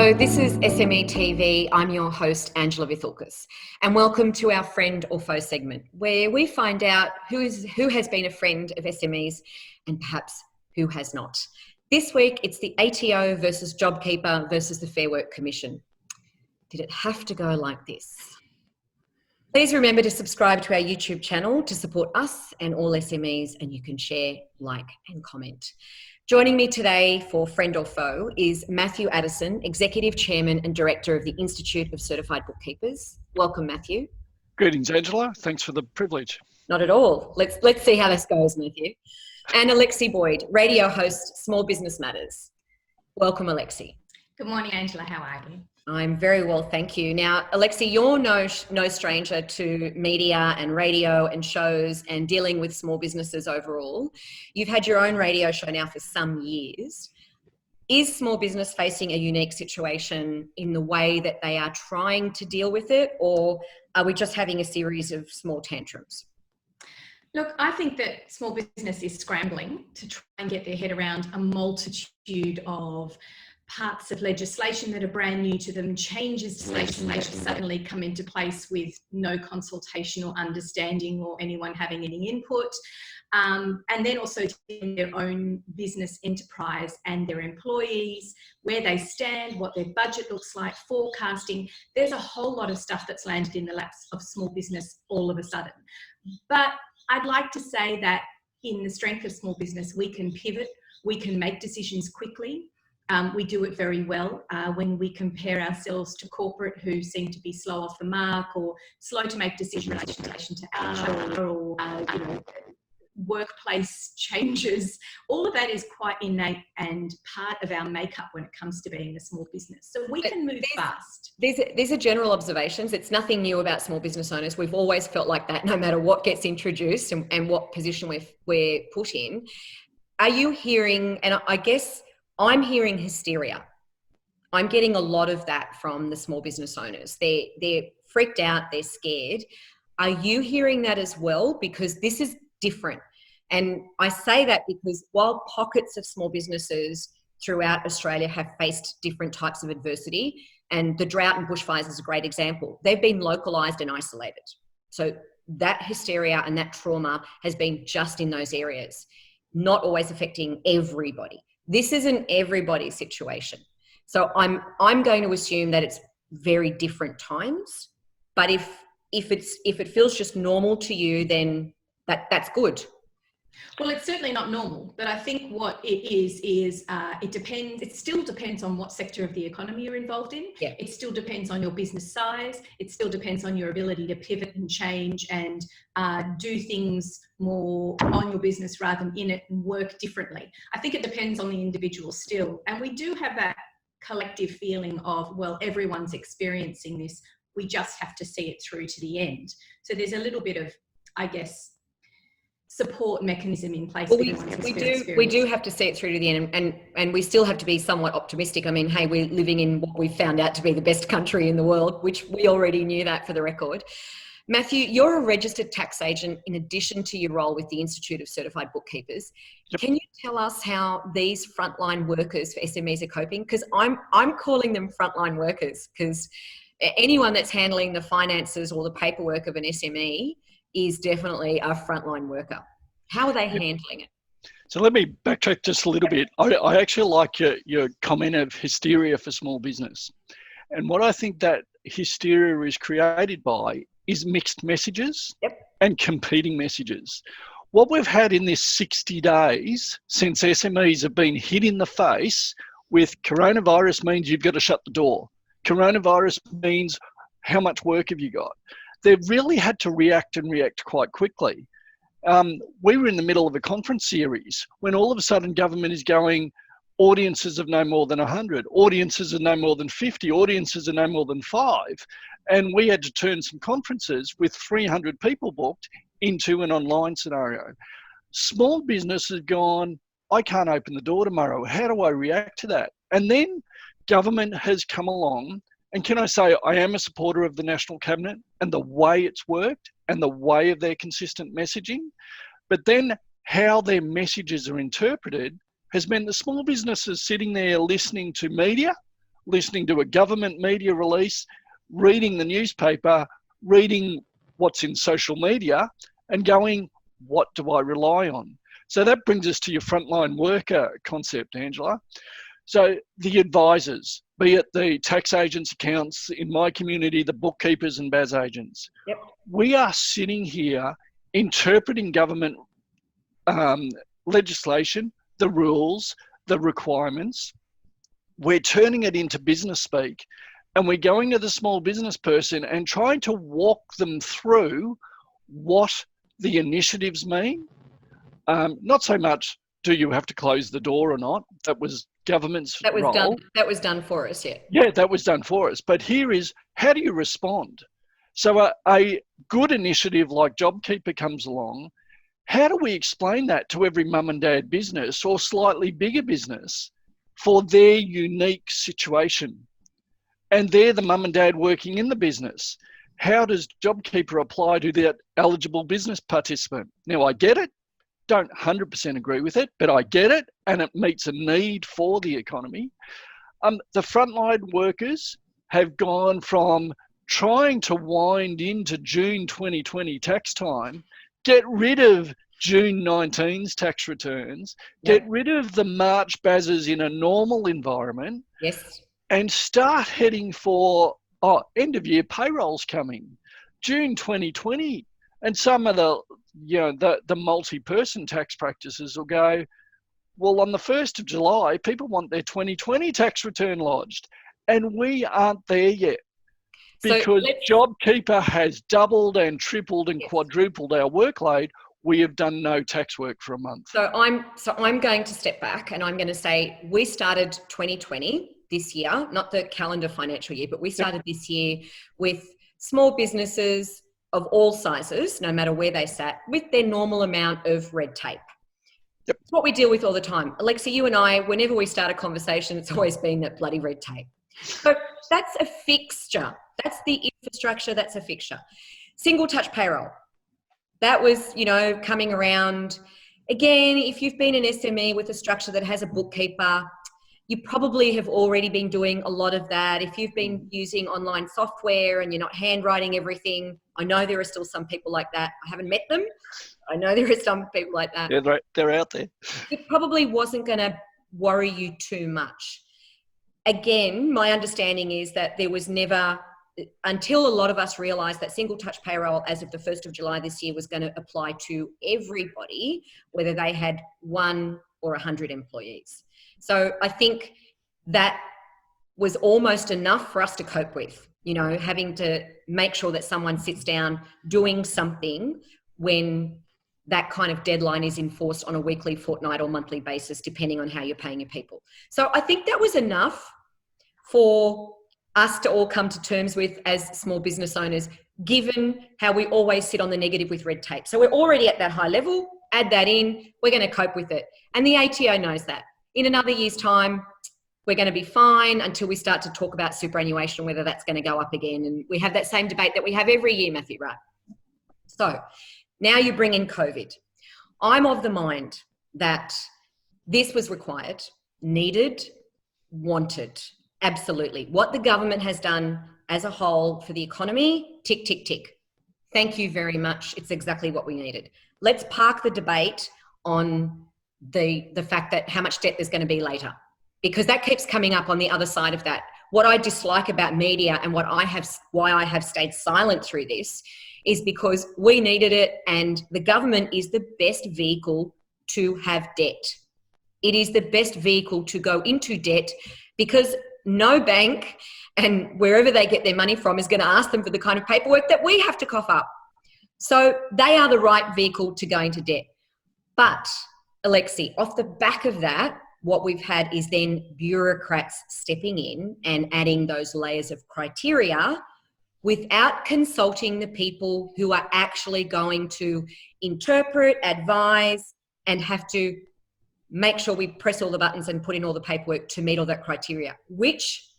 Hello, this is SME TV. I'm your host, Angela Vithulkas, and welcome to our Friend or Foe segment, where we find out who has been a friend of SMEs and perhaps who has not. This week, it's the ATO versus Jobkeeper versus the Fair Work Commission. Did it have to go like this? Please remember to subscribe to our YouTube channel to support us and all SMEs, and you can share, like, and comment. Joining me today for Friend or Foe is Matthew Addison, Executive Chairman and Director of the Institute of Certified Bookkeepers. Welcome, Matthew. Greetings, Angela. Thanks for the privilege. Not at all. Let's see how this goes, Matthew. And Alexi Boyd, radio host, Small Business Matters. Welcome, Alexi. Good morning, Angela. How are you? I'm very well, thank you. Now, Alexi, you're no stranger to media and radio and shows and dealing with small businesses overall. You've had your own radio show now for some years. Is small business facing a unique situation in the way that they are trying to deal with it, or are we just having a series of small tantrums? Look, I think that small business is scrambling to try and get their head around a multitude of parts of legislation that are brand new to them, changes to legislation suddenly come into place with no consultation or understanding or anyone having any input. And then also in their own business enterprise and their employees, where they stand, what their budget looks like, forecasting. There's a whole lot of stuff that's landed in the laps of small business all of a sudden. But I'd like to say that in the strength of small business, we can pivot, we can make decisions quickly. We do it very well when we compare ourselves to corporate, who seem to be slow off the mark or slow to make decisions in relation to HR or workplace changes. All of that is quite innate and part of our makeup when it comes to being a small business. So we can move fast. These are general observations. It's nothing new about small business owners. We've always felt like that, no matter what gets introduced and what position we're put in. Are you hearing, and I guess I'm hearing hysteria. I'm getting a lot of that from the small business owners. They're freaked out, they're scared. Are you hearing that as well? Because this is different. And I say that because while pockets of small businesses throughout Australia have faced different types of adversity, and the drought and bushfires is a great example, they've been localised and isolated. So that hysteria and that trauma has been just in those areas, not always affecting everybody. This isn't everybody's situation. So I'm going to assume that it's very different times, but if it feels just normal to you, then that's good. Well, it's certainly not normal, but I think what it is it depends. It still depends on what sector of the economy you're involved in. Yeah. It still depends on your business size. It still depends on your ability to pivot and change and do things more on your business rather than in it and work differently. I think it depends on the individual still. And we do have that collective feeling of, well, everyone's experiencing this. We just have to see it through to the end. So there's a little bit of, I guess, support mechanism in place. Well, we do have to see it through to the end, and we still have to be somewhat optimistic. I mean, hey, we're living in what we found out to be the best country in the world, which we already knew that, for the record. Matthew, you're a registered tax agent in addition to your role with the Institute of Certified Bookkeepers. Yep. Can you tell us how these frontline workers for SMEs are coping? Because I'm calling them frontline workers, because anyone that's handling the finances or the paperwork of an SME is definitely a frontline worker. How are they handling it? So let me backtrack just a little bit. I actually like your comment of hysteria for small business. And what I think that hysteria is created by is mixed messages. Yep. And competing messages. What we've had in this 60 days since SMEs have been hit in the face with coronavirus means you've got to shut the door. Coronavirus means how much work have you got? They've really had to react quite quickly. We were in the middle of a conference series when all of a sudden government is going, audiences of no more than 100, audiences of no more than 50, audiences of no more than 5. And we had to turn some conferences with 300 people booked into an online scenario. Small business has gone, I can't open the door tomorrow. How do I react to that? And then government has come along. And can I say, I am a supporter of the National Cabinet and the way it's worked and the way of their consistent messaging. But then how their messages are interpreted has meant the small businesses sitting there listening to media listening to a government media release, reading the newspaper, reading what's in social media, and going, what do I rely on? So that brings us to your frontline worker concept, Angela. So the advisors, be it the tax agents, accounts, in my community, the bookkeepers and BAS agents. Yep. We are sitting here interpreting government legislation, the rules, the requirements. We're turning it into business speak, and we're going to the small business person and trying to walk them through what the initiatives mean. Not so much, do you have to close the door or not? That was government's role. That was done for us, yeah. Yeah, that was done for us. But here is, how do you respond? So a good initiative like Jobkeeper comes along. How do we explain that to every mum and dad business or slightly bigger business for their unique situation? And they're the mum and dad working in the business. How does Jobkeeper apply to that eligible business participant? Now, I get it. Don't 100% agree with it, but I get it, and it meets a need for the economy. The frontline workers have gone from trying to wind into June 2020 tax time, get rid of June 19's tax returns, get rid of the March BASs in a normal environment, yes, and start heading for end of year payrolls coming, June 2020, and some of the multi-person tax practices will go, well, on the 1st of July, people want their 2020 tax return lodged, and we aren't there yet because Jobkeeper has doubled and tripled and quadrupled our workload. We have done no tax work for a month. So I'm going to step back and I'm going to say we started 2020 this year, not the calendar financial year, but we started this year with small businesses of all sizes, no matter where they sat, with their normal amount of red tape. Yep. It's what we deal with all the time. Alexi, you and I, whenever we start a conversation, it's always been that bloody red tape. So that's a fixture. That's the infrastructure. That's a fixture. Single touch payroll. That was, coming around. Again, if you've been an SME with a structure that has a bookkeeper, you probably have already been doing a lot of that. If you've been using online software and you're not handwriting everything, I know there are still some people like that. I haven't met them. I know there are some people like that. Yeah, they're out there. It probably wasn't going to worry you too much. Again, my understanding is that there was never, until a lot of us realised that single touch payroll as of the 1st of July this year was going to apply to everybody, whether they had 1 or 100 employees. So I think that was almost enough for us to cope with, having to make sure that someone sits down doing something when that kind of deadline is enforced on a weekly, fortnight or monthly basis, depending on how you're paying your people. So I think that was enough for us to all come to terms with as small business owners, given how we always sit on the negative with red tape. So we're already at that high level, add that in, we're going to cope with it. And the ATO knows that. In another year's time, we're going to be fine until we start to talk about superannuation, whether that's going to go up again. And we have that same debate that we have every year, Matthew, right? So now you bring in COVID. I'm of the mind that this was required, needed, wanted. Absolutely. What the government has done as a whole for the economy, tick, tick, tick. Thank you very much. It's exactly what we needed. Let's park the debate on the fact that how much debt there's going to be later, because that keeps coming up on the other side of that. What I dislike about media and why I have stayed silent through this is because we needed it, and the government is the best vehicle to have debt. It is the best vehicle to go into debt because no bank and wherever they get their money from is going to ask them for the kind of paperwork that we have to cough up. So they are the right vehicle to go into debt. But Alexi, off the back of that, what we've had is then bureaucrats stepping in and adding those layers of criteria without consulting the people who are actually going to interpret, advise, and have to make sure we press all the buttons and put in all the paperwork to meet all that criteria, which,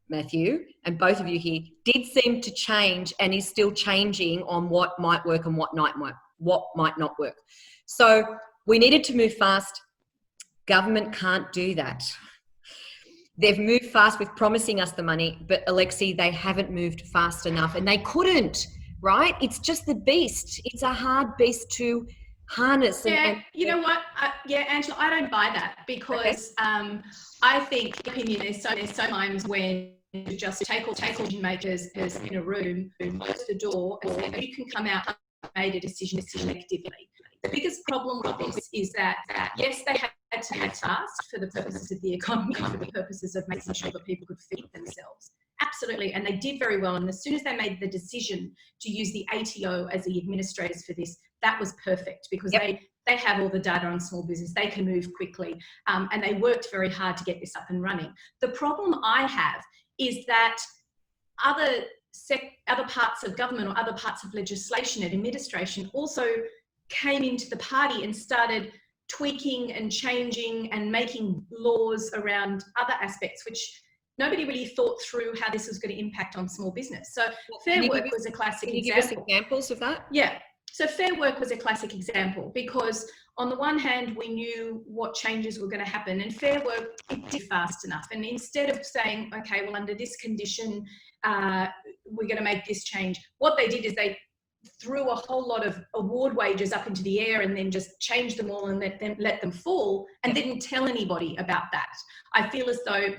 Matthew, and both of you here, did seem to change and is still changing on what might work and what might not work. So we needed to move fast. Government can't do that. They've moved fast with promising us the money, but Alexi, they haven't moved fast enough, and they couldn't, right? It's just the beast. It's a hard beast to harness. You know what? Angela, I don't buy that, because I think there's so times when you just take all decision makers in a room, close the door, and say, you can come out and made a decision collectively. The biggest problem with this is that, yes, they had to move fast for the purposes of the economy, for the purposes of making sure that people could feed themselves. Absolutely. And they did very well. And as soon as they made the decision to use the ATO as the administrators for this, that was perfect, because they have all the data on small business. They can move quickly. And they worked very hard to get this up and running. The problem I have is that other parts of government or other parts of legislation and administration also came into the party and started tweaking and changing and making laws around other aspects, which nobody really thought through how this was going to impact on small business. So Fair Work was a classic example. Can you give us examples of that? Yeah. So Fair Work was a classic example, because on the one hand, we knew what changes were going to happen, and Fair Work, it did fast enough. And instead of saying, okay, well, under this condition, we're going to make this change, what they did is they threw a whole lot of award wages up into the air and then just changed them all and let them fall, and didn't tell anybody about that. I feel as though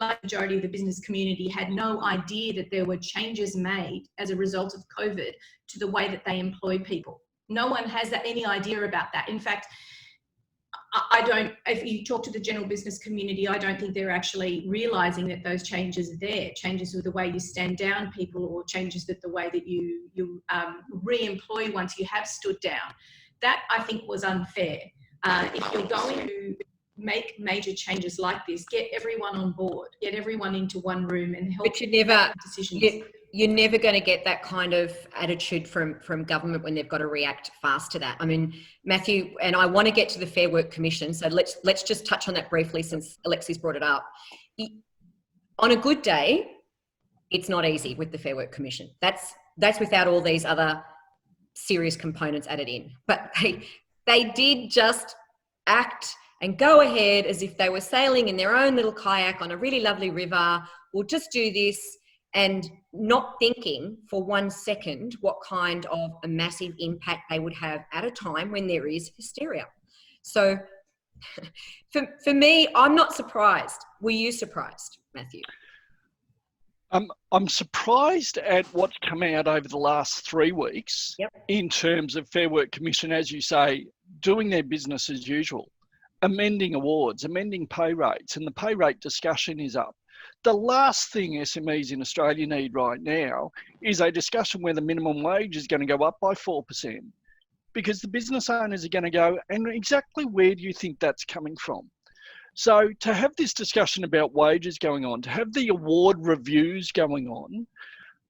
the majority of the business community had no idea that there were changes made as a result of COVID to the way that they employ people. No one has any idea about that. In fact, if you talk to the general business community, I don't think they're actually realising that those changes are there. Changes with the way you stand down people, or changes with the way that you re-employ once you have stood down. That, I think, was unfair. If you're going to make major changes like this, get everyone on board, get everyone into one room and help. But you're never going to get that kind of attitude from government when they've got to react fast to that. I mean, Matthew, and I want to get to the Fair Work Commission, so let's just touch on that briefly since Alexi's brought it up. On a good day, it's not easy with the Fair Work Commission. That's without all these other serious components added in. But they did just act and go ahead as if they were sailing in their own little kayak on a really lovely river. We'll just do this, and not thinking for 1 second what kind of a massive impact they would have at a time when there is hysteria. So for me, I'm not surprised. Were you surprised, Matthew? I'm surprised at what's come out over the last 3 weeks in terms of Fair Work Commission, as you say, doing their business as usual, amending awards, amending pay rates, and the pay rate discussion is up. The last thing SMEs in Australia need right now is a discussion where the minimum wage is going to go up by 4%, because the business owners are going to go, and exactly where do you think that's coming from? So to have this discussion about wages going on, to have the award reviews going on,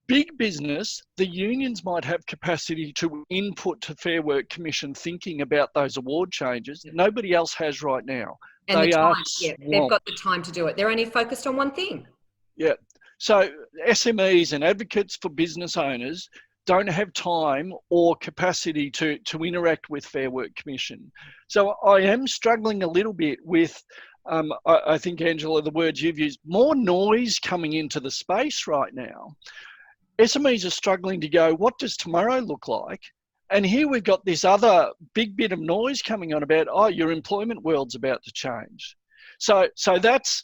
big business, the unions might have capacity to input to Fair Work Commission thinking about those award changes. Nobody else has right now. And they've got the time to do it. They're only focused on one thing. Yeah. So SMEs and advocates for business owners don't have time or capacity to interact with Fair Work Commission. So I am struggling a little bit with, I think, Angela, the words you've used, more noise coming into the space right now. SMEs are struggling to go, what does tomorrow look like? And here we've got this other big bit of noise coming on about, oh, your employment world's about to change. So that's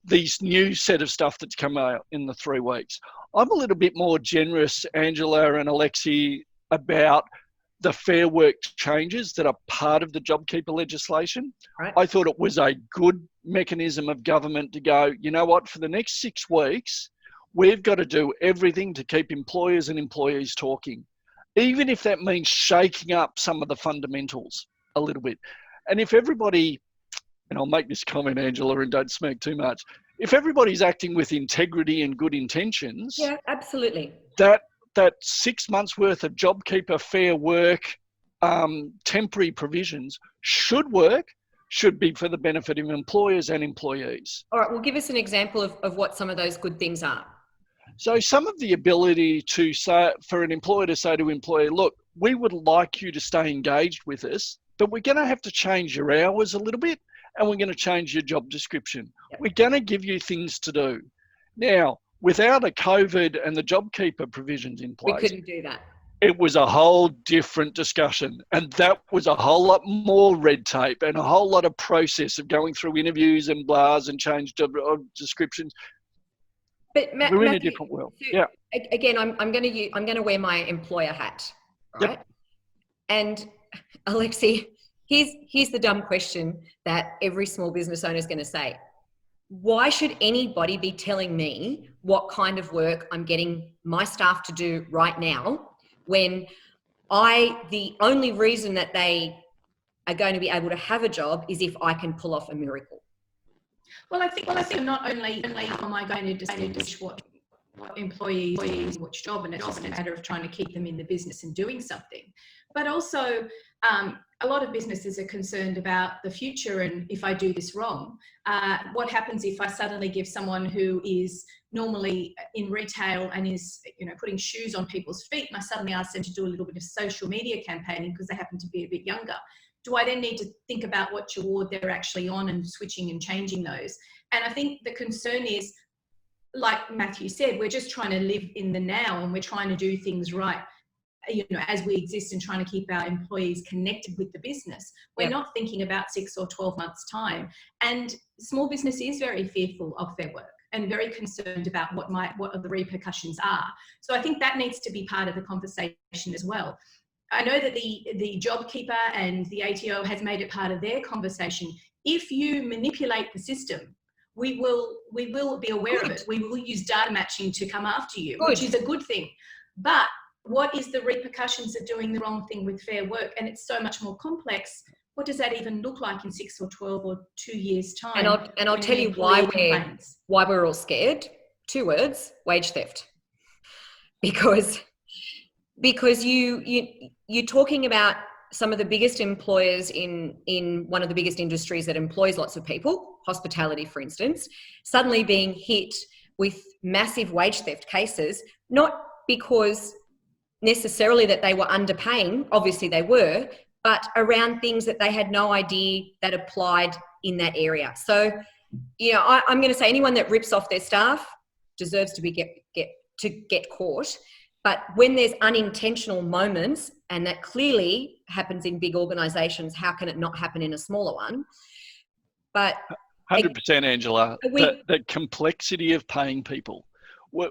this new set of stuff that's come out in the 3 weeks. I'm a little bit more generous, Angela and Alexi, about the Fair Work changes that are part of the Jobkeeper legislation. Right. I thought it was a good mechanism of government to go, you know what, for the next 6 weeks, we've got to do everything to keep employers and employees talking, even if that means shaking up some of the fundamentals a little bit. And if everybody, and I'll make this comment, Angela, and don't smirk too much, if everybody's acting with integrity and good intentions, yeah, absolutely, that 6 months worth of Jobkeeper Fair Work temporary provisions should be for the benefit of employers and employees. All right, well, give us an example of what some of those good things are. So some of the ability to say, for an employer to say to employer, look, we would like you to stay engaged with us, but we're going to have to change your hours a little bit, and we're going to change your job description. We're going to give you things to do. Now, without a COVID and the Jobkeeper provisions in place, we couldn't do that. It was a whole different discussion, and that was a whole lot more red tape and a whole lot of process of going through interviews and blahs and change job descriptions. But we're in a different world. So again, I'm going to wear my employer hat, right? Yep. And Alexi, here's the dumb question that every small business owner is going to say. Why should anybody be telling me what kind of work I'm getting my staff to do right now, when the only reason that they are going to be able to have a job is if I can pull off a miracle? Well, I think not only am I going to distinguish what employees, what job, and it's just a matter of trying to keep them in the business and doing something, but also a lot of businesses are concerned about the future, and if I do this wrong, what happens if I suddenly give someone who is normally in retail and is, putting shoes on people's feet, and I suddenly ask them to do a little bit of social media campaigning because they happen to be a bit younger? Do I then need to think about what award they're actually on and switching and changing those? And I think the concern is, like Matthew said, we're just trying to live in the now, and we're trying to do things right, as we exist, and trying to keep our employees connected with the business. We're not thinking about 6 or 12 months' time. And small business is very fearful of their work and very concerned about what the repercussions are. So I think that needs to be part of the conversation as well. I know that the Jobkeeper and the ATO has made it part of their conversation. If you manipulate the system, we will be aware of it. We will use data matching to come after you, which is a good thing. But what is the repercussions of doing the wrong thing with Fair Work? And it's so much more complex. What does that even look like in 6 or 12 or 2 years' time? And I'll tell you why we're all scared. 2 words: wage theft. Because you're talking about some of the biggest employers in one of the biggest industries that employs lots of people, hospitality, for instance, suddenly being hit with massive wage theft cases, not because necessarily that they were underpaying, obviously they were, but around things that they had no idea that applied in that area. So, I'm going to say anyone that rips off their staff deserves to get caught. But when there's unintentional moments, and that clearly happens in big organisations, how can it not happen in a smaller one? But 100%, Angela, the complexity of paying people.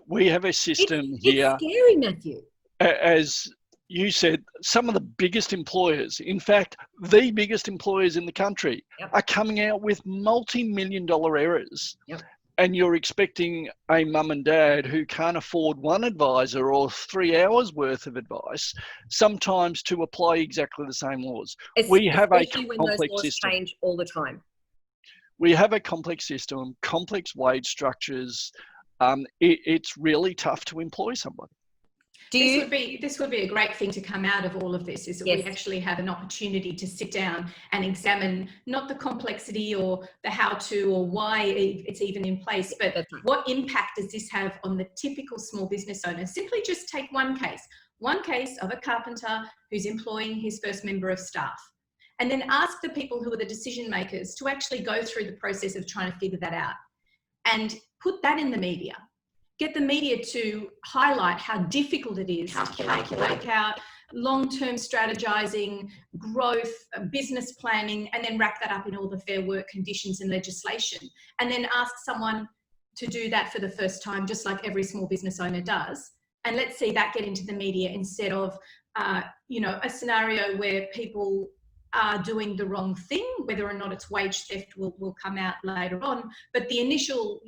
We have a system here. It's scary, Matthew. As you said, some of the biggest employers, in fact, the biggest employers in the country, are coming out with multi-million-dollar errors. Yep. And you're expecting a mum and dad who can't afford one advisor or 3 hours worth of advice sometimes to apply exactly the same laws. We have a complex system. Change all the time. We have a complex system, complex wage structures. It's really tough to employ somebody. This would be a great thing to come out of all of this, is that we actually have an opportunity to sit down and examine not the complexity or the how-to or why it's even in place, but what impact does this have on the typical small business owner? Simply just take one case of a carpenter who's employing his first member of staff, and then ask the people who are the decision makers to actually go through the process of trying to figure that out and put that in the media. Get the media to highlight how difficult it is to calculate out long-term strategizing, growth, business planning, and then wrap that up in all the Fair Work conditions and legislation. And then ask someone to do that for the first time, just like every small business owner does. And let's see that get into the media instead of, a scenario where people are doing the wrong thing. Whether or not it's wage theft will come out later on, but the initial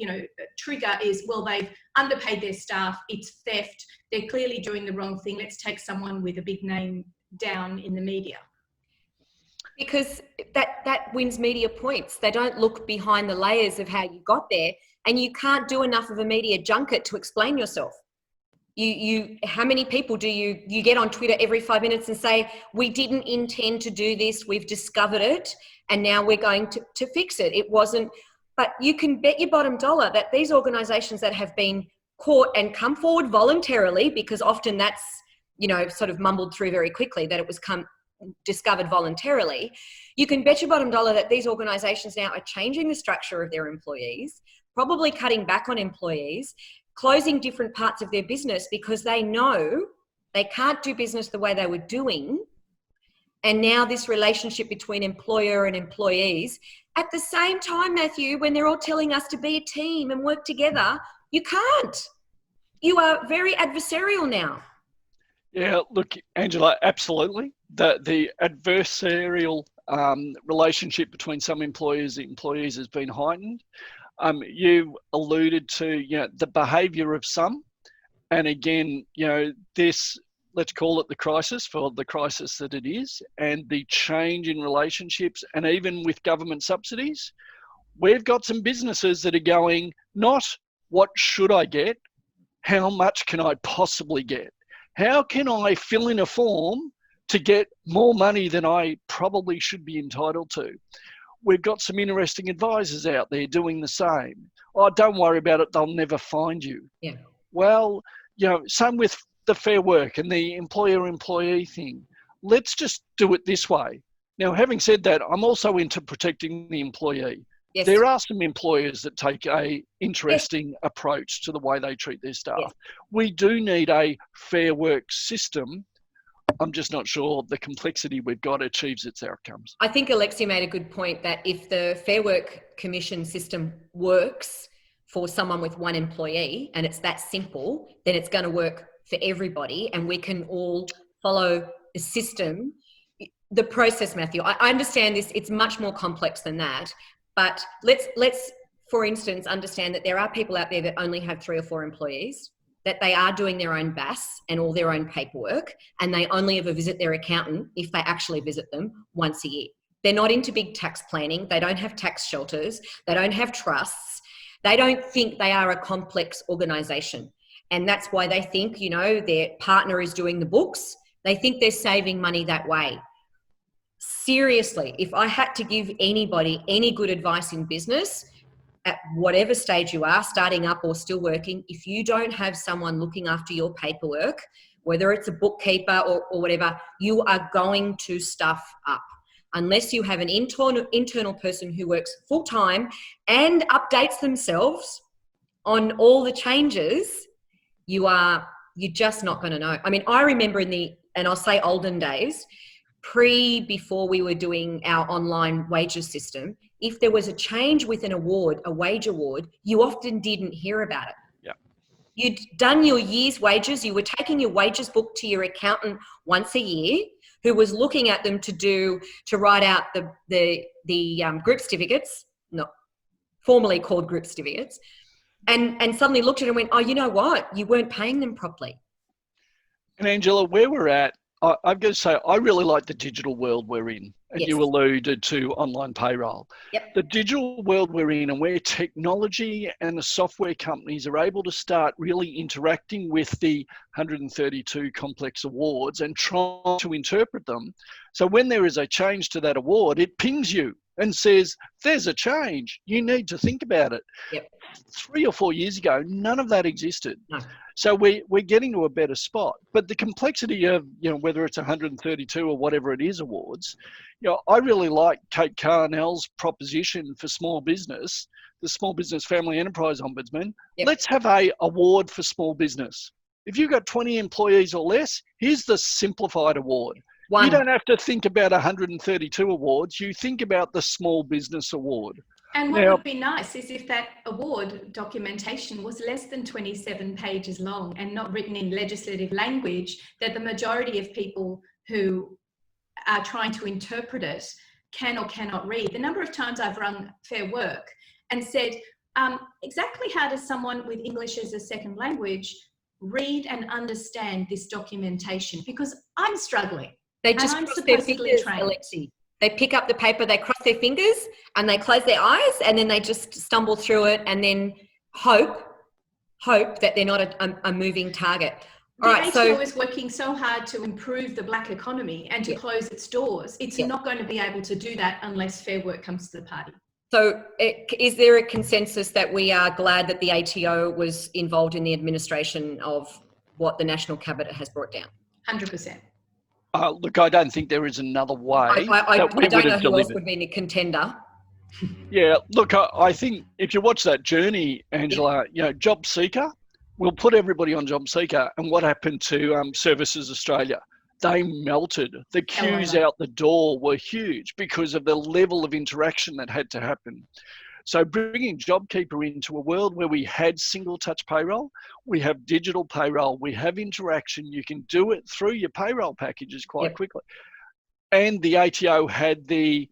trigger is, well, they've underpaid their staff, it's theft, they're clearly doing the wrong thing, let's take someone with a big name down in the media. Because that wins media points. They don't look behind the layers of how you got there, and you can't do enough of a media junket to explain yourself. How many people do you get on Twitter every 5 minutes and say, we didn't intend to do this, we've discovered it, and now we're going to fix it. It wasn't, but you can bet your bottom dollar that these organisations that have been caught and come forward voluntarily, because often that's, sort of mumbled through very quickly that it was discovered voluntarily, you can bet your bottom dollar that these organisations now are changing the structure of their employees, probably cutting back on employees, closing different parts of their business because they know they can't do business the way they were doing. And now this relationship between employer and employees, at the same time, Matthew, when they're all telling us to be a team and work together, you can't. You are very adversarial now. Yeah, look, Angela, absolutely. The adversarial relationship between some employers and employees has been heightened. You alluded to, the behaviour of some, and again, this, let's call it the crisis for the crisis that it is, and the change in relationships, and even with government subsidies, we've got some businesses that are going, not what should I get, how much can I possibly get? How can I fill in a form to get more money than I probably should be entitled to? We've got some interesting advisors out there doing the same. Oh, don't worry about it, they'll never find you. Yeah. Well, same with the Fair Work and the employer-employee thing. Let's just do it this way. Now, having said that, I'm also into protecting the employee. Yes. There are some employers that take a interesting approach to the way they treat their staff. Yes. We do need a Fair Work system. I'm just not sure the complexity we've got achieves its outcomes. I think Alexi made a good point that if the Fair Work Commission system works for someone with one employee and it's that simple, then it's going to work for everybody and we can all follow the system. The process, Matthew, I understand this, it's much more complex than that, but let's for instance, understand that there are people out there that only have 3 or 4 employees, that they are doing their own BAS and all their own paperwork, and they only ever visit their accountant, if they actually visit them, once a year. They're not into big tax planning. They don't have tax shelters. They don't have trusts. They don't think they are a complex organisation. And that's why they think, their partner is doing the books. They think they're saving money that way. Seriously, if I had to give anybody any good advice in business, at whatever stage you are, starting up or still working, if you don't have someone looking after your paperwork, whether it's a bookkeeper or whatever, you are going to stuff up. Unless you have an internal person who works full-time and updates themselves on all the changes, you're just not going to know. I mean, I remember and I'll say olden days, before we were doing our online wages system, if there was a change with an award, a wage award, you often didn't hear about it. Yeah. You'd done your year's wages, you were taking your wages book to your accountant once a year, who was looking at them to write out the group certificates, not formally called group certificates, and suddenly looked at it and went, oh, you know what? You weren't paying them properly. And Angela, where we're at, I've got to say, I really like the digital world we're in. And yes. You alluded to online payroll. Yep. The digital world we're in, and where technology and the software companies are able to start really interacting with the 132 complex awards and trying to interpret them. So when there is a change to that award, it pings you and says, there's a change. You need to think about it. Yep. 3 or 4 years ago, none of that existed. No. So we're getting to a better spot. But the complexity of, whether it's 132 or whatever it is awards, I really like Kate Carnell's proposition for small business, the Small Business Family Enterprise Ombudsman. Yep. Let's have a award for small business. If you've got 20 employees or less, here's the simplified award. You don't have to think about 132 awards. You think about the Small Business Award. And what would be nice is if that award documentation was less than 27 pages long and not written in legislative language that the majority of people who are trying to interpret it can or cannot read. The number of times I've run Fair Work and said, exactly how does someone with English as a second language read and understand this documentation? Because I'm struggling. They just cross their fingers, Alexi. They pick up the paper, they cross their fingers and they close their eyes and then they just stumble through it and then hope that they're not a moving target. All right, ATO is working so hard to improve the black economy and to close its doors. It's not going to be able to do that unless Fair Work comes to the party. So is there a consensus that we are glad that the ATO was involved in the administration of what the National Cabinet has brought down? 100%. Look, I don't think there is another way I that we don't would know have who else delivered. would be a contender. Yeah, look, I think if you watch that journey, Angela, Jobseeker, we'll put everybody on Jobseeker. And what happened to Services Australia? They melted. The queues out the door were huge because of the level of interaction that had to happen. So bringing Jobkeeper into a world where we had single touch payroll, we have digital payroll, we have interaction, you can do it through your payroll packages quite quickly. And the ATO had the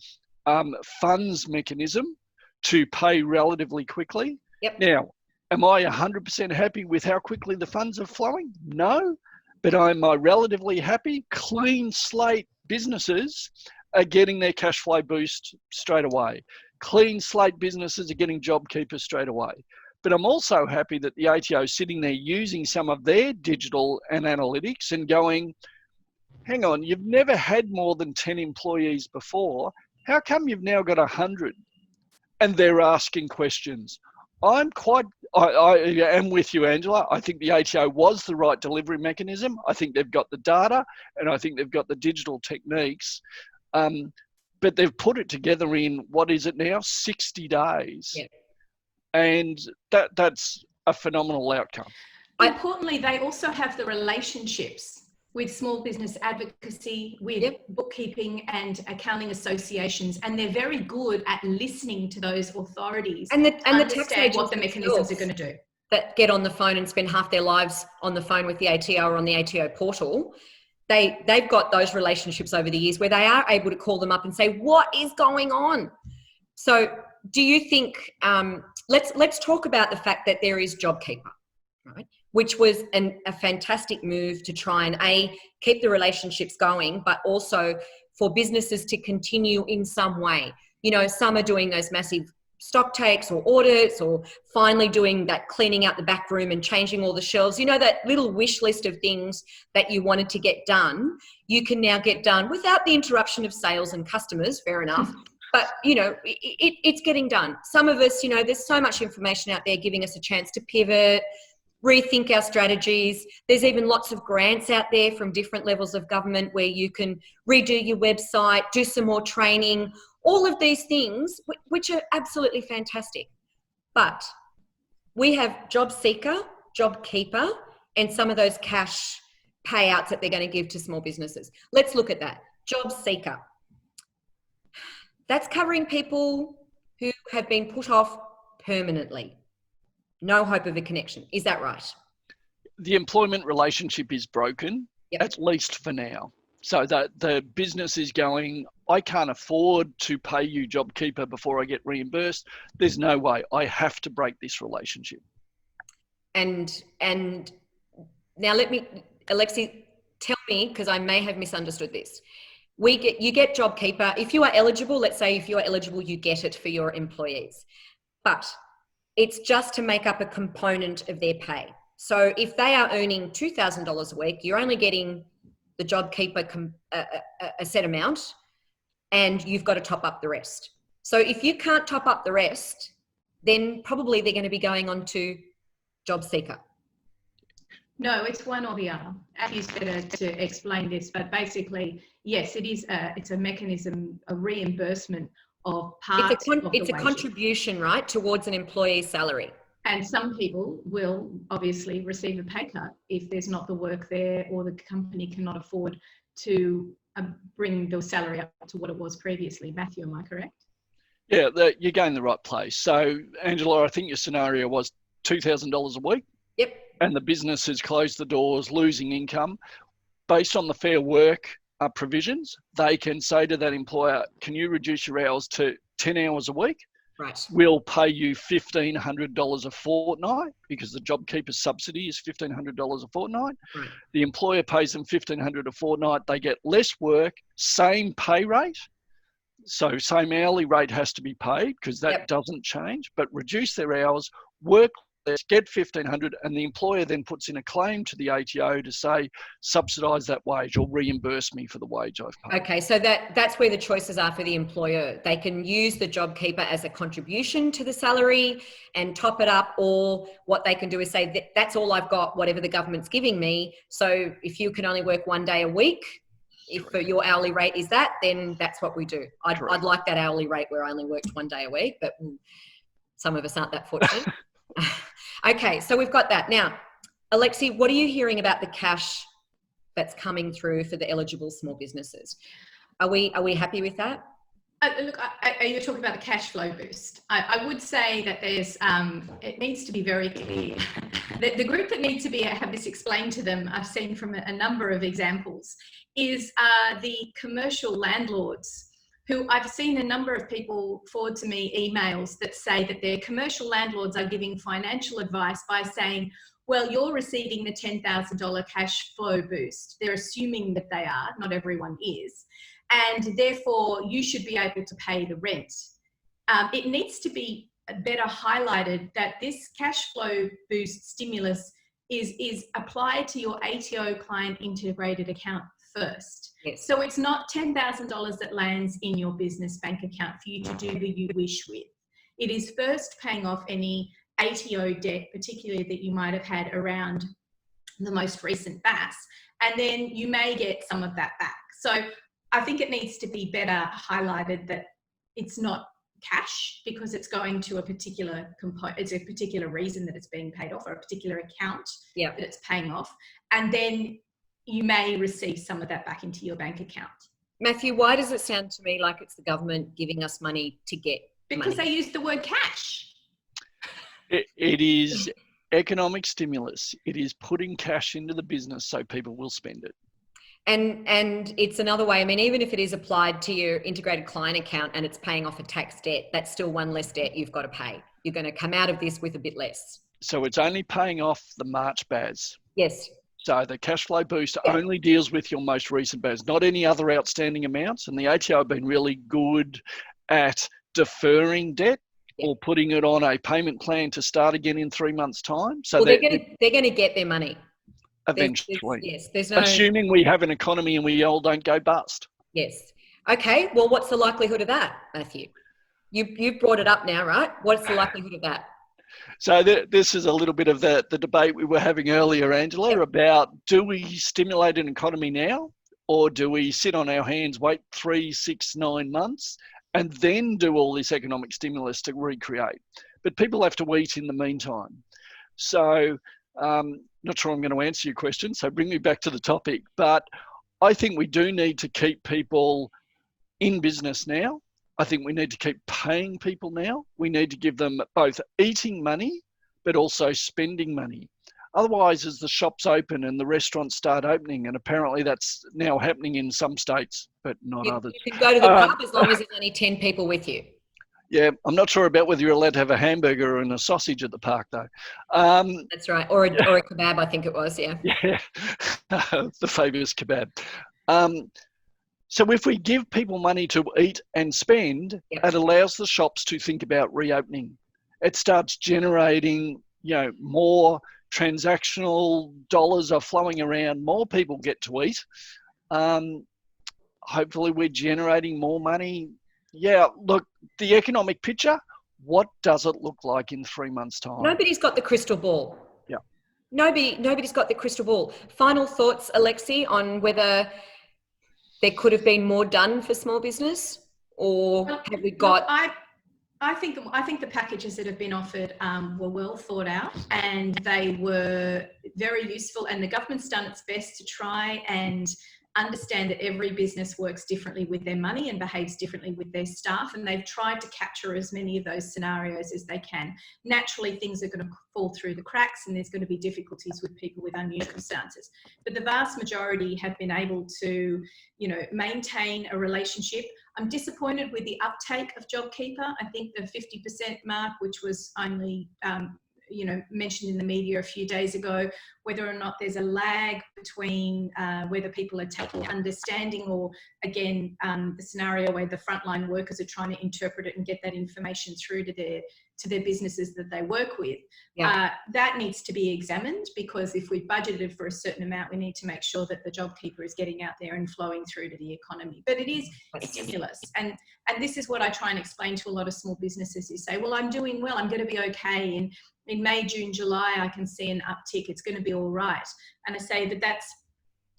funds mechanism to pay relatively quickly. Now, am I 100% happy with how quickly the funds are flowing? No, but am I relatively happy? Clean slate businesses are getting their cash flow boost straight away. Clean slate businesses are getting Jobkeeper straight away. But I'm also happy that the ATO is sitting there using some of their digital and analytics and going, hang on, you've never had more than 10 employees before. How come you've now got 100? And they're asking questions. I am with you, Angela. I think the ATO was the right delivery mechanism. I think they've got the data and I think they've got the digital techniques. But they've put it together in, what is it now, 60 days. And that's a phenomenal outcome. Importantly, they also have the relationships with small business advocacy, with bookkeeping and accounting associations, and they're very good at listening to those authorities and the tax agents what the mechanisms are going to do. That get on the phone and spend half their lives on the phone with the ATO or on the ATO portal. They've got those relationships over the years where they are able to call them up and say, what is going on? So do you think, let's talk about the fact that there is Jobkeeper, right? Which was a fantastic move to try and keep the relationships going, but also for businesses to continue in some way. Some are doing those massive stock takes or audits, or finally doing that cleaning out the back room and changing all the shelves. That little wish list of things that you wanted to get done, you can now get done without the interruption of sales and customers, fair enough. But, it's getting done. Some of us, there's so much information out there giving us a chance to pivot, rethink our strategies. There's even lots of grants out there from different levels of government where you can redo your website, do some more training, all of these things, which are absolutely fantastic. But we have Jobseeker, Jobkeeper, and some of those cash payouts that they're going to give to small businesses. Let's look at that. Jobseeker. That's covering people who have been put off permanently. No hope of a connection. Is that right? The employment relationship is broken, at least for now. So that the business is going, I can't afford to pay you Jobkeeper before I get reimbursed. There's no way. I have to break this relationship. And now Alexi, tell me, because I may have misunderstood this. You get Jobkeeper. If you are eligible, let's say if you are eligible, you get it for your employees. But it's just to make up a component of their pay. So if they are earning $2,000 a week, you're only getting the Jobkeeper a set amount, and you've got to top up the rest. So if you can't top up the rest, then probably they're going to be going on to Jobseeker. No, it's one or the other. Abby's better to explain this, but basically, yes, it's a mechanism, a reimbursement of part of the It's a wages. contribution, right, towards an employee's salary. And some people will obviously receive a pay cut if there's not the work there, or the company cannot afford to bring the salary up to what it was previously. Matthew, am I correct? Yeah, you're going the right place. So, Angela, I think your scenario was $2,000 a week. Yep. And the business has closed the doors, losing income. Based on the Fair Work provisions, they can say to that employer, can you reduce your hours to 10 hours a week? Right. We'll pay you $1,500 a fortnight, because the Jobkeeper subsidy is $1,500 a fortnight. Right. The employer pays them $1,500 a fortnight. They get less work, same pay rate. So same hourly rate has to be paid, because that doesn't change, but reduce their hours, work less, get $1,500, and the employer then puts in a claim to the ATO to say, subsidise that wage or reimburse me for the wage I've paid. Okay, so that's where the choices are for the employer. They can use the Jobkeeper as a contribution to the salary and top it up, or what they can do is say, that's all I've got, whatever the government's giving me. So if you can only work one day a week, if your hourly rate is that, then that's what we do. I'd like that hourly rate where I only worked 1 day a week, but some of us aren't that fortunate. Okay, so we've got that. Now, Alexi, what are you hearing about the cash that's coming through for the eligible small businesses? Are we happy with that? Look, you're talking about the cash flow boost. I would say that there's, it needs to be very clear. The group that needs to have this explained to them, I've seen from a number of examples, is the commercial landlords, who I've seen a number of people forward to me emails that say that their commercial landlords are giving financial advice by saying, well, you're receiving the $10,000 cash flow boost. They're assuming that they are, not everyone is. And therefore you should be able to pay the rent. It needs to be better highlighted that this cash flow boost stimulus is applied to your ATO client integrated account first. Yes. So it's not $10,000 that lands in your business bank account for you to do the you wish with. It is first paying off any ATO debt, particularly that you might have had around the most recent BAS, and then you may get some of that back. So I think it needs to be better highlighted that it's not cash because it's going to a particular component, it's a particular reason that it's being paid off, or a particular account that it's paying off. And then you may receive some of that back into your bank account. Matthew, why does it sound to me like it's the government giving us money to get Because money? they use the word cash. It is economic stimulus. It is putting cash into the business so people will spend it. And it's another way. I mean, even if it is applied to your integrated client account and it's paying off a tax debt, that's still one less debt you've got to pay. You're going to come out of this with a bit less. So it's only paying off the March BAS. Yes. So the cash flow boost only deals with your most recent BAS, not any other outstanding amounts. And the ATO have been really good at deferring debt or putting it on a payment plan to start again in 3 months' time. So they're going to get their money. Eventually. There's no... Assuming we have an economy and we all don't go bust. Yes. Okay. Well, what's the likelihood of that, Matthew? You brought it up now, right? What's the likelihood of that? So this is a little bit of the debate we were having earlier, Angela, about do we stimulate an economy now, or do we sit on our hands, wait 3, 6, 9 months, and then do all this economic stimulus to recreate? But people have to eat in the meantime. So not sure I'm going to answer your question, so bring me back to the topic. But I think we do need to keep people in business now. I think we need to keep paying people now. We need to give them both eating money, but also spending money. Otherwise, as the shops open and the restaurants start opening, and apparently that's now happening in some states, but not others. You can go to the pub as long as there's only 10 people with you. Yeah, I'm not sure about whether you're allowed to have a hamburger and a sausage at the park, though. That's right, or a kebab, I think it was, yeah. Yeah, the famous kebab. So if we give people money to eat and spend, it allows the shops to think about reopening. It starts generating, more transactional dollars are flowing around, more people get to eat. Hopefully we're generating more money. Yeah, look, the economic picture, what does it look like in 3 months' time? Nobody's got the crystal ball. Yeah. Nobody's got the crystal ball. Final thoughts, Alexi, on whether there could have been more done for small business, or have we got... I think the packages that have been offered were well thought out, and they were very useful, and the government's done its best to try and understand that every business works differently with their money and behaves differently with their staff, and they've tried to capture as many of those scenarios as they can. Naturally, things are going to fall through the cracks and there's going to be difficulties with people with unusual circumstances, but the vast majority have been able to, maintain a relationship. I'm disappointed with the uptake of Jobkeeper. I think the 50% mark, which was only mentioned in the media a few days ago, whether or not there's a lag between whether people are taking understanding, or again, the scenario where the frontline workers are trying to interpret it and get that information through to their businesses that they work with. That needs to be examined, because if we've budgeted for a certain amount, we need to make sure that the Jobkeeper is getting out there and flowing through to the economy. But it is stimulus. And this is what I try and explain to a lot of small businesses who say, well, I'm doing well, I'm going to be okay. In May, June, July, I can see an uptick. It's going to be all right. And I say that's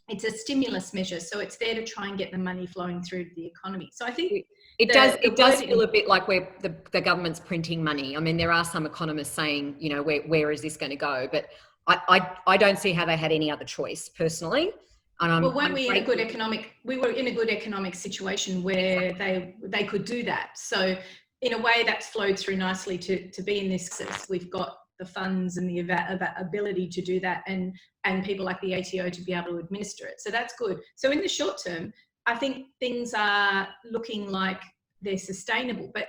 it's a stimulus measure, so it's there to try and get the money flowing through the economy. So I think it does feel a bit like we're the government's printing money. I mean, there are some economists saying, you know, where is this going to go? But I don't see how they had any other choice personally. And we were in a good economic situation where they could do that. So in a way, that's flowed through nicely to be in this success. We've got the funds and the ability to do that, and people like the ATO to be able to administer it. So that's good. So in the short term, I think things are looking like they're sustainable, but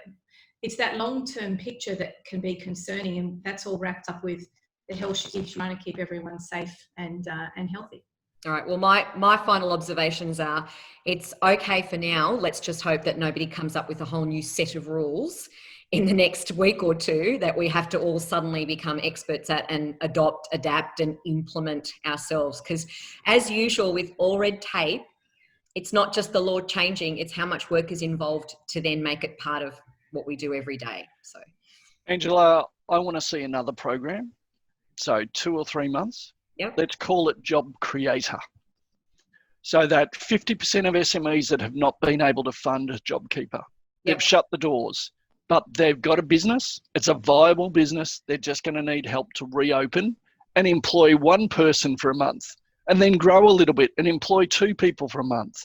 it's that long-term picture that can be concerning, and that's all wrapped up with the health issues, trying to keep everyone safe and healthy. All right. Well, my final observations are, it's okay for now. Let's just hope that nobody comes up with a whole new set of rules in the next week or two that we have to all suddenly become experts at and adopt, adapt and implement ourselves. Because as usual with all red tape, it's not just the law changing, it's how much work is involved to then make it part of what we do every day. So, Angela, I want to see another program. So 2 or 3 months. Yep. Let's call it Job Creator. So that 50% of SMEs that have not been able to fund Jobkeeper, they've shut the doors, but they've got a business. It's a viable business. They're just going to need help to reopen and employ one person for a month, and then grow a little bit and employ 2 people for a month.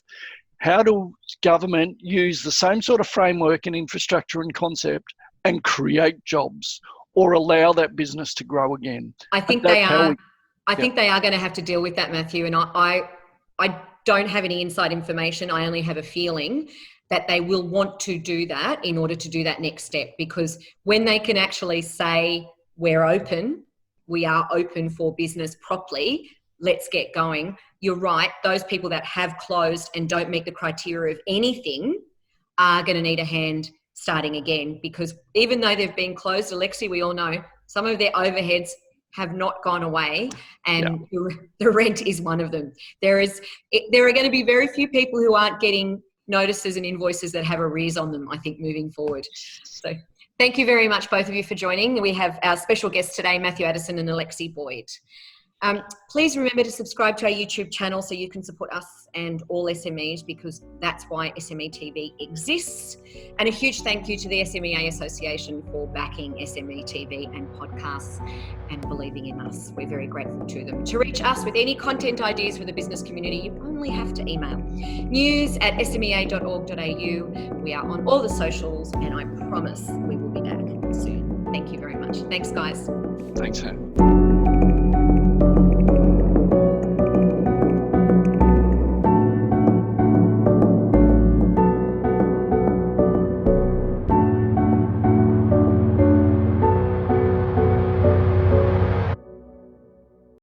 How do government use the same sort of framework and infrastructure and concept and create jobs or allow that business to grow again? I think they are. I think they are going to have to deal with that, Matthew. And I don't have any inside information. I only have a feeling that they will want to do that in order to do that next step, because when they can actually say, we're open, we are open for business properly, let's get going. You're right. Those people that have closed and don't meet the criteria of anything are going to need a hand starting again, because even though they've been closed, Alexi, we all know some of their overheads have not gone away, and the rent is one of them. There are going to be very few people who aren't getting notices and invoices that have arrears on them, I think, moving forward. So thank you very much, both of you, for joining. We have our special guests today, Matthew Addison and Alexi Boyd. Please remember to subscribe to our YouTube channel so you can support us and all SMEs, because that's why SME TV exists. And a huge thank you to the SMEA Association for backing SME TV and podcasts and believing in us. We're very grateful to them. To reach us with any content ideas for the business community, you only have to email news@smea.org.au. We are on all the socials, and I promise we will be back soon. Thank you very much. Thanks, guys. Thanks, Hannah.